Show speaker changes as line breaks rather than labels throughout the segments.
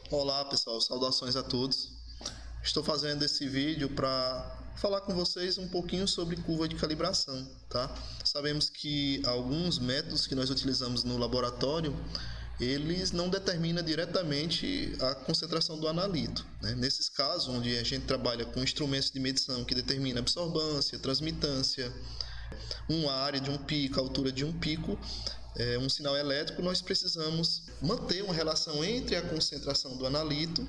Olá pessoal, saudações a todos. Estou fazendo esse vídeo para falar com vocês um pouquinho sobre curva de calibração, tá? Sabemos que alguns métodos que nós utilizamos no laboratório, eles não determinam diretamente a concentração do analito, né? Nesses casos, onde a gente trabalha com instrumentos de medição que determinam absorvância, transmitância, uma área de um pico, a altura de um pico, um sinal elétrico, nós precisamos manter uma relação entre a concentração do analito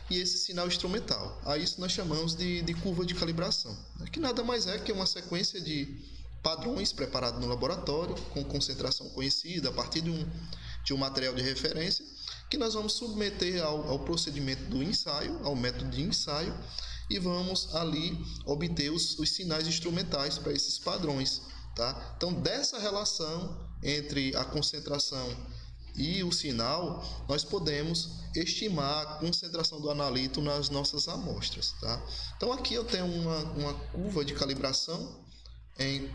e esse sinal instrumental. A isso nós chamamos de curva de calibração, que nada mais é que uma sequência de padrões preparados no laboratório, com concentração conhecida, a partir de um material de referência, que nós vamos submeter ao procedimento do ensaio, ao método de ensaio, e vamos ali obter os sinais instrumentais para esses padrões. Tá? Então, dessa relação entre a concentração e o sinal, nós podemos estimar a concentração do analito nas nossas amostras. Tá? Então, aqui eu tenho uma curva de calibração,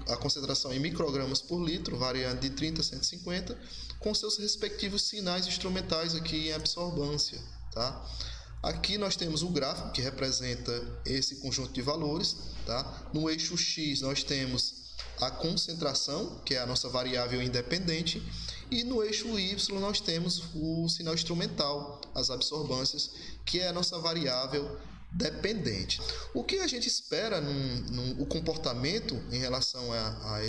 a concentração em microgramas por litro, variando de 30 a 150, com seus respectivos sinais instrumentais aqui em absorvância. Tá? Aqui nós temos o gráfico que representa esse conjunto de valores. Tá? No eixo X nós temos a concentração, que é a nossa variável independente, e no eixo Y nós temos o sinal instrumental, as absorvâncias, que é a nossa variável dependente. O que a gente espera o comportamento em relação a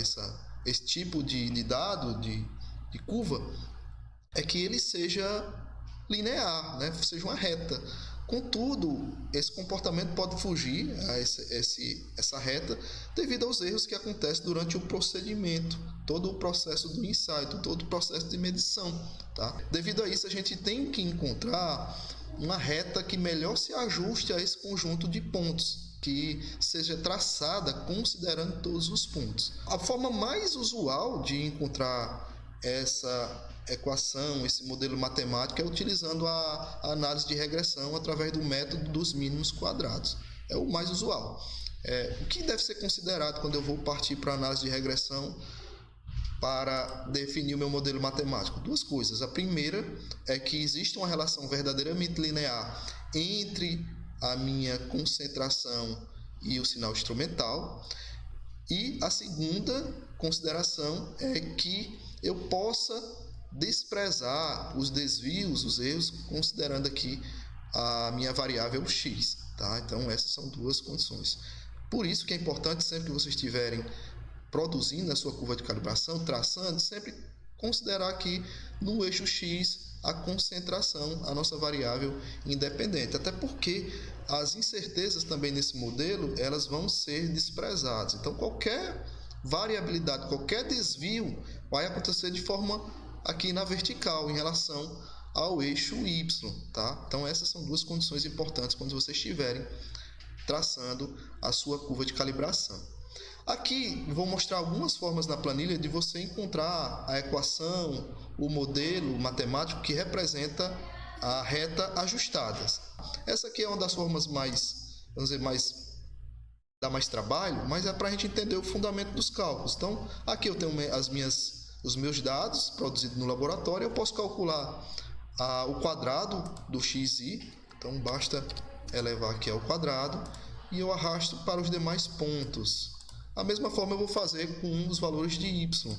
esse tipo de dado, de curva, é que ele seja linear, né? Seja uma reta. Contudo, esse comportamento pode fugir a essa reta devido aos erros que acontecem durante o procedimento, todo o processo do ensaio, todo o processo de medição. Tá? Devido a isso, a gente tem que encontrar uma reta que melhor se ajuste a esse conjunto de pontos, que seja traçada considerando todos os pontos. A forma mais usual de encontrar essa equação, esse modelo matemático, é utilizando a análise de regressão através do método dos mínimos quadrados. É o mais usual. O que deve ser considerado quando eu vou partir para a análise de regressão para definir o meu modelo matemático? Duas coisas. A primeira é que existe uma relação verdadeiramente linear entre a minha concentração e o sinal instrumental. E a segunda consideração é que eu possa desprezar os desvios, os erros, considerando aqui a minha variável x. Tá? Então, essas são duas condições. Por isso que é importante, sempre que vocês estiverem produzindo a sua curva de calibração, traçando, sempre considerar aqui no eixo x a concentração, a nossa variável independente. Até porque as incertezas também nesse modelo, elas vão ser desprezadas. Então, qualquer variabilidade, qualquer desvio vai acontecer de forma aqui na vertical, em relação ao eixo Y. Tá? Então, essas são duas condições importantes quando vocês estiverem traçando a sua curva de calibração. Aqui vou mostrar algumas formas na planilha de você encontrar a equação, o modelo matemático que representa a reta ajustadas. Essa aqui é uma das formas mais, vamos dizer, dá mais trabalho, mas é para a gente entender o fundamento dos cálculos. Então, aqui eu tenho os meus dados produzidos no laboratório, eu posso calcular o quadrado do xi, então basta elevar aqui ao quadrado e eu arrasto para os demais pontos. A mesma forma eu vou fazer com os valores de y.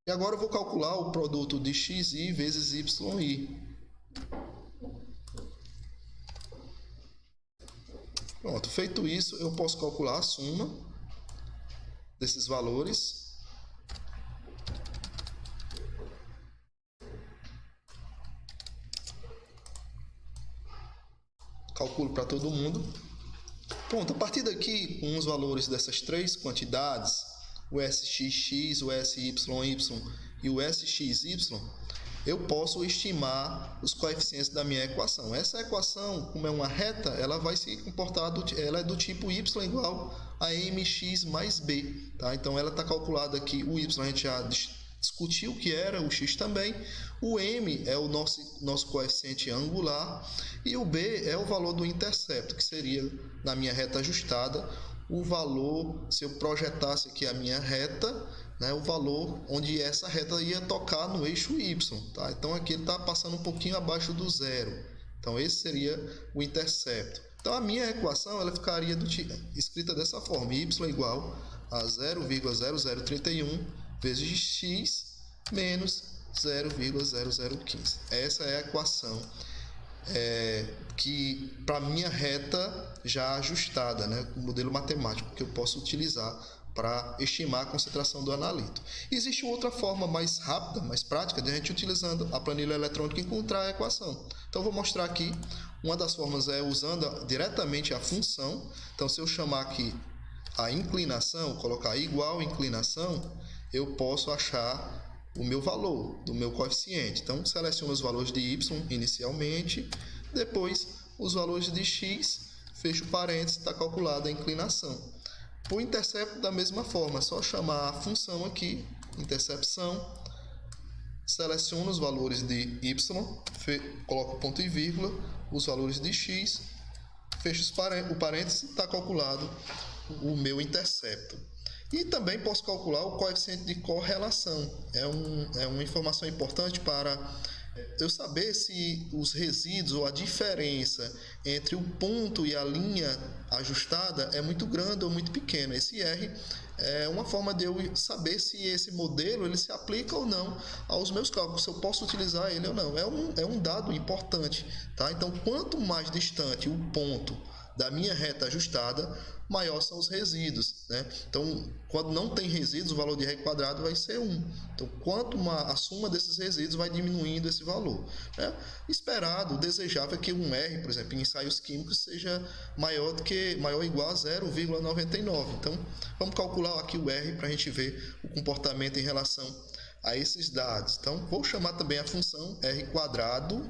E agora eu vou calcular o produto de xi vezes yi. Pronto, feito isso, eu posso calcular a soma desses valores. Calculo para todo mundo. Pronto, a partir daqui, com os valores dessas três quantidades, o SXX, o SYY e o SXY, eu posso estimar os coeficientes da minha equação. Essa equação, como é uma reta, ela vai se comportar, ela é do tipo y igual a mx mais b. Tá? Então, ela está calculada aqui, o y a gente já discutiu o que era, o x também. O m é o nosso coeficiente angular e o b é o valor do intercepto, que seria, na minha reta ajustada, o valor, se eu projetasse aqui a minha reta, né, o valor onde essa reta ia tocar no eixo y, tá? Então aqui ele está passando um pouquinho abaixo do zero. Então esse seria o intercepto. Então a minha equação ela ficaria escrita dessa forma: y igual a 0,0031 vezes x menos 0,0015. Essa é a equação que para minha reta já ajustada, né, o modelo matemático que eu posso utilizar para estimar a concentração do analito. Existe outra forma mais rápida, mais prática, de a gente utilizando a planilha eletrônica encontrar a equação. Então vou mostrar aqui. Uma das formas é usando diretamente a função. Então se eu chamar aqui a inclinação, colocar igual inclinação, eu posso achar o meu valor do meu coeficiente. Então seleciono os valores de y inicialmente, depois os valores de x, fecho parênteses, está calculada a inclinação. O intercepto da mesma forma, é só chamar a função aqui, intercepção, seleciono os valores de y, coloco ponto e vírgula, os valores de x, fecho o parênteses, está calculado o meu intercepto. E também posso calcular o coeficiente de correlação. É uma informação importante para eu saber se os resíduos ou a diferença entre o ponto e a linha ajustada é muito grande ou muito pequena. Esse R é uma forma de eu saber se esse modelo ele se aplica ou não aos meus cálculos, se eu posso utilizar ele ou não. É um dado importante, tá? Então, quanto mais distante o ponto da minha reta ajustada, maior são os resíduos, né? Então, quando não tem resíduos, o valor de R quadrado vai ser 1. Então, quanto a soma desses resíduos vai diminuindo esse valor, né? Esperado, desejável que um R, por exemplo, em ensaios químicos, seja maior ou igual a 0,99. Então, vamos calcular aqui o R para a gente ver o comportamento em relação a esses dados. Então, vou chamar também a função R quadrado.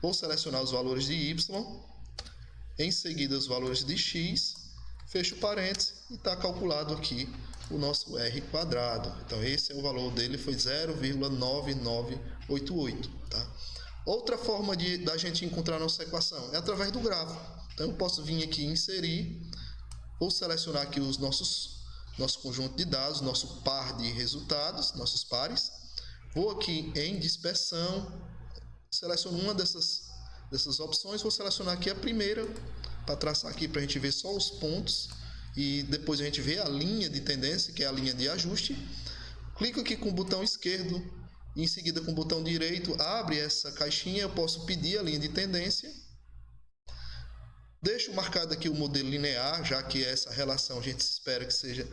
Vou selecionar os valores de y. Em seguida, os valores de x, fecho parênteses e está calculado aqui o nosso R quadrado. Então, esse é o valor dele, foi 0,9988. Tá? Outra forma da gente encontrar a nossa equação é através do gráfico. Então, eu posso vir aqui e inserir, ou selecionar aqui os nosso conjunto de dados, nosso par de resultados, nossos pares. Vou aqui em dispersão, seleciono uma dessas opções, vou selecionar aqui a primeira, para traçar aqui para a gente ver só os pontos, e depois a gente vê a linha de tendência, que é a linha de ajuste. Clico aqui com o botão esquerdo, e em seguida com o botão direito, abre essa caixinha, eu posso pedir a linha de tendência. Deixo marcado aqui o modelo linear, já que essa relação a gente espera que seja,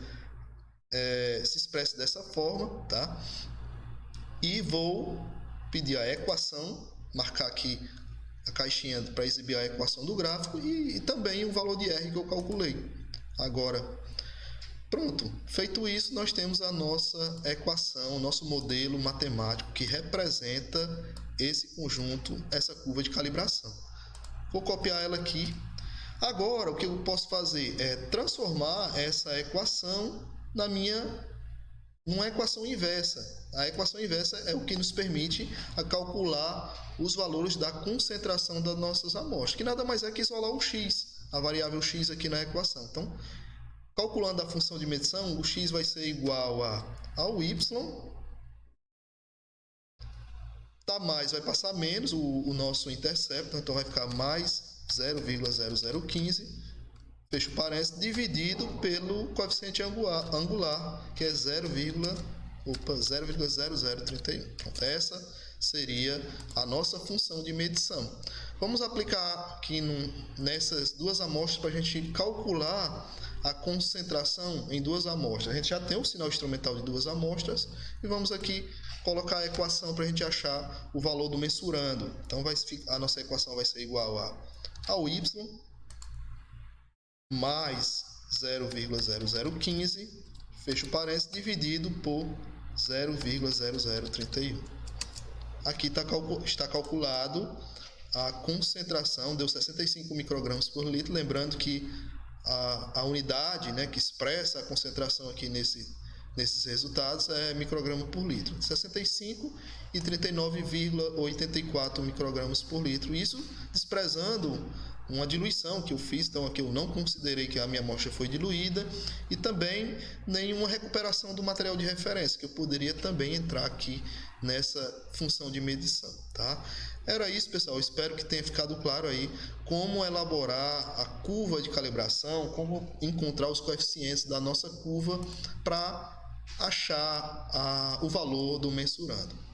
se expresse dessa forma, tá? E vou pedir a equação, marcar aqui a caixinha para exibir a equação do gráfico e também o valor de R que eu calculei. Agora, pronto. Feito isso, nós temos a nossa equação, nosso modelo matemático que representa esse conjunto, essa curva de calibração. Vou copiar ela aqui. Agora, o que eu posso fazer é transformar essa equação numa equação inversa. A equação inversa é o que nos permite calcular os valores da concentração das nossas amostras, que nada mais é que isolar o x, a variável x aqui na equação. Então, calculando a função de medição, o x vai ser igual ao y, tá mais, vai passar menos o nosso intercepto, então vai ficar mais 0,0015, fecho parênteses, dividido pelo coeficiente angular, que é 0,0031. Então, essa seria a nossa função de medição. Vamos aplicar aqui nessas duas amostras para a gente calcular a concentração em duas amostras. A gente já tem o sinal instrumental de duas amostras e vamos aqui colocar a equação para a gente achar o valor do mensurando. Então, a nossa equação vai ser igual ao y mais 0,0015, fecho parênteses, dividido por 0,0031. Aqui está calculado a concentração, deu 65 microgramas por litro, lembrando que a unidade, né, que expressa a concentração aqui nesses resultados é micrograma por litro, 65 e 39,84 microgramas por litro, isso desprezando uma diluição que eu fiz, então aqui eu não considerei que a minha amostra foi diluída, e também nenhuma recuperação do material de referência, que eu poderia também entrar aqui nessa função de medição, tá? Era isso, pessoal. Espero que tenha ficado claro aí como elaborar a curva de calibração, como encontrar os coeficientes da nossa curva para achar o valor do mensurando.